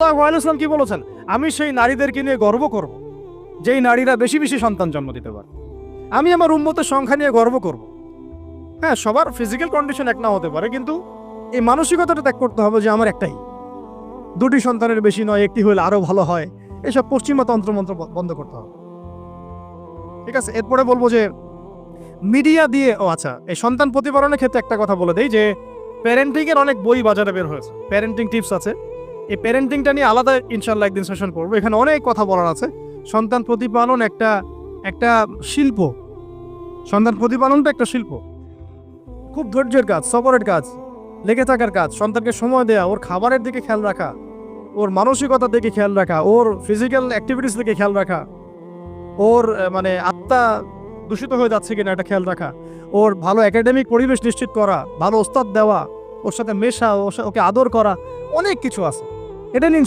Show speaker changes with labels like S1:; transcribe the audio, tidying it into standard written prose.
S1: সাল্লাল্লাহু কি বলেছেন? আমি সেই নারীদেরকে নিয়ে গর্ব করব যেই নারীরা বেশি বেশি সন্তান জন্ম দিতে পারে। আমি আমার উম্মতের সংখ্যা নিয়ে গর্ব করব। হ্যাঁ, সবার ফিজিক্যাল কন্ডিশন এক না হতে পারে, কিন্তু এই মানসিকতাটা ত্যাগ করতে হবে যে আমার একটাই, দুটি সন্তানের বেশি নয়, একটি হলে আরো ভালো হয়। এসব পশ্চিমা তন্ত্রমন্ত্র বন্ধ করতে হবে। ঠিক আছে, এরপরে বলবো যে মিডিয়া দিয়ে আচ্ছা, এই সন্তান প্রতিপালনের ক্ষেত্রে একটা কথা বলে দেই যে প্যারেন্টিং এর অনেক বই বাজারে বের হয়েছে, প্যারেন্টিং টিপস আছে। এই প্যারেন্টিংটা নিয়ে আলাদা ইনশাল্লাহ একদিন সেশন করবো। এখানে অনেক কথা বলার আছে। সন্তান প্রতিপালন একটা একটা শিল্প। সন্তান প্রতিপালনটা একটা শিল্প, খুব ধৈর্যের কাজ, সবরের কাজ, লেগে থাকার কাজ। সন্তানকে সময় দেওয়া, ওর খাবারের দিকে খেয়াল রাখা, ওর মানসিকতার দিকে খেয়াল রাখা, ওর ফিজিক্যাল অ্যাক্টিভিটিস দিকে খেয়াল রাখা, ওর মানে আত্মা দূষিত হয়ে যাচ্ছে কিনা এটা খেয়াল রাখা, ওর ভালো একাডেমিক পরিবেশ নিশ্চিত করা, ভালো ওস্তাদ দেওয়া, ওর সাথে মেশা, ওকে আদর করা, অনেক কিছু আছে। এটা নিয়ে